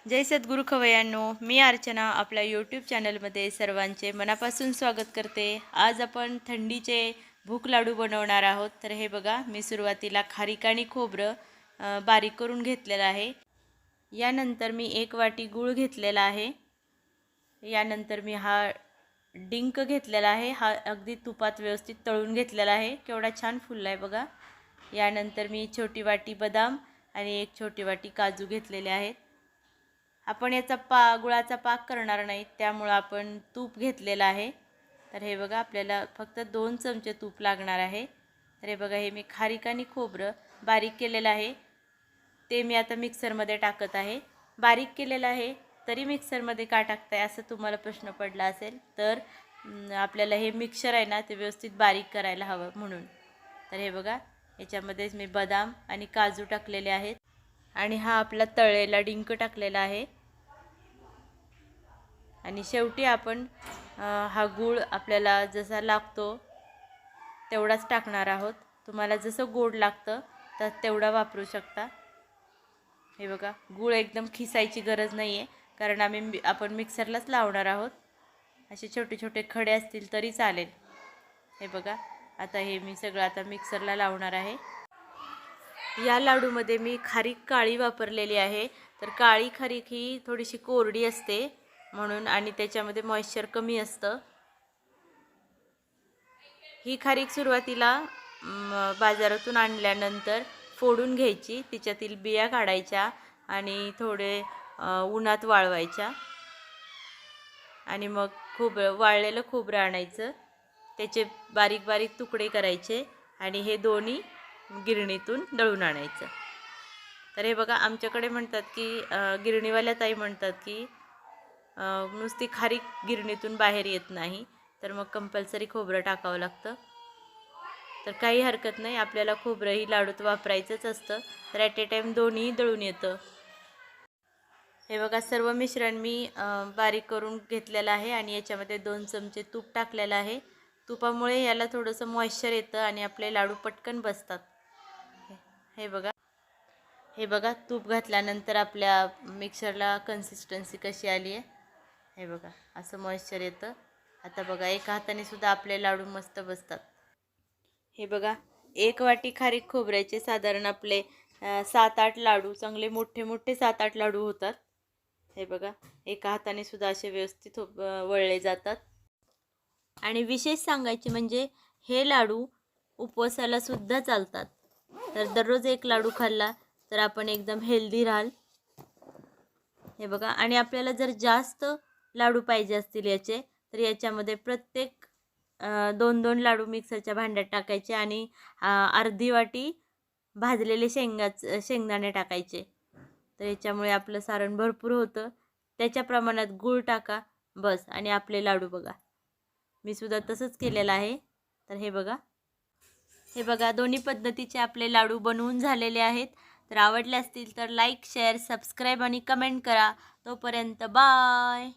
जय सद्गुरू खवयांनो, मी अर्चना आपल्या यूट्यूब चॅनलमध्ये सर्वांचे मनापासून स्वागत करते। आज आपण थंडीचे भूक लाडू बनवणार आहोत। तर हे बघा, मी सुरुवातीला खारीक आणि खोबरं बारीक करून घेतलेलं आहे। यानंतर मी 1 वाटी गूळ घेतलेला आहे। यानंतर मी हा डिंक घेतलेला आहे। हा अगदी तुपात व्यवस्थित तळून घेतलेला आहे। केवढा छान फुलला आहे बघा। यानंतर मी छोटी वाटी बदाम आणि 1 छोटी वाटी काजू घेतलेले आहेत। आपण याचा गुळाचा पाक करणार नाही, त्यामुळे आपण तूप घेतलेला आहे। तर हे बघा, आपल्याला फक्त 2 चमचे तूप लागणार आहे। तर हे बघा, हे मी खारीक आणि खोबरं बारीक केलेलं आहे, ते मी आता मिक्सरमध्ये टाकत आहे। बारीक केलेलं आहे तरी मिक्सरमध्ये का टाकताय असं तुम्हाला प्रश्न पडला असेल, तर आपल्याला हे मिक्सर आहे ना, ते व्यवस्थित बारीक करायला हवं म्हणून। तर हे बघा, याच्यामध्येच मी बदाम आणि काजू टाकलेले आहेत आणि हा आपला तळलेला डिंक टाकलेला आहे। आणि शेवटी आपण हा गूळ आपल्याला जसा लागतो तेवढाच टाकणार आहोत। तुम्हाला जसं गोड लागतं तर तेवढा वापरू शकता। हे बघा, गूळ एकदम खिसायची गरज नाही आहे, कारण आपण मिक्सरलाच लावणार आहोत। असे छोटे छोटे खडे असतील तरी चालेल। हे बघा, आता हे मी सगळं आता मिक्सरला लावणार आहे। या लाडूमध्ये मी खारीक काळी वापरलेली आहे। तर काळी खारीक ही थोडीशी कोरडी असते म्हणून, आणि त्याच्यामध्ये मॉइश्चर कमी असतं। ही खारीक सुरुवातीला बाजारातून आणल्यानंतर फोडून घ्यायची, तिच्यातील बिया काढायच्या आणि थोडे उन्हात वाळवायच्या, आणि मग वाळलेलं खोबरं आणायचं, त्याचे बारीक बारीक तुकडे करायचे आणि हे दोन्ही गिरणीतून दळून आणायचं। तर हे बघा, आमच्याकडे म्हणतात की गिरणीवाल्या ताई म्हणतात की नुसती खारीक गिरणीतून बाहेर येत नाही, तर मग कंपल्सरी खोबरं टाकावं लागतं। तर काही हरकत नाही, आपल्याला खोबरंही लाडूत वापरायचंच असतं, तर ॲट ए टाईम दोन्ही दळून येतं। हे बघा, सर्व मिश्रण मी बारीक करून घेतलेलं आहे आणि याच्यामध्ये 2 चमचे तूप टाकलेलं आहे। तुपामुळे याला थोडंसं मॉइश्चर येतं आणि आपले लाडू पटकन बसतात। हे बघा, तूप घातल्यानंतर आपल्या मिक्सरला कन्सिस्टन्सी कशी आली आहे। हे बघा, असं मॉइश्चर येतं। आता बघा, एका हाताने सुद्धा आपले लाडू मस्त बसतात। हे बघा, 1 वाटी खारीक खोबऱ्याचे साधारण आपले 7-8 लाडू, चांगले मोठे मोठे 7-8 लाडू होतात। हे बघा, एका हाताने सुद्धा असे व्यवस्थित वळले जातात। आणि विशेष सांगायचे म्हणजे हे लाडू उपवासाला सुद्धा चालतात। तर दररोज 1 लाडू खाल्ला तर आपण एकदम हेल्दी राहाल। हे बघा, आणि आपल्याला जर जास्त लाडू पाहिजे असतील याचे, तर याच्यामध्ये प्रत्येक 2-2 लाडू मिक्सरच्या भांड्यात टाकायचे आणि अर्धी वाटी भाजलेले शेंगदाणे टाकायचे। तर याच्यामुळे आपलं सारण भरपूर होतं। त्याच्या प्रमाणात गूळ टाका बस, आणि आपले लाडू बघा, मी सुद्धा तसंच केलेलं आहे। तर हे बघा, दोन्ही पद्धतीचे आपले लाडू बनवून झालेले आहेत। तर आवडले असतील तर लाईक, शेअर, सबस्क्राईब आणि कमेंट करा। तोपर्यंत बाय।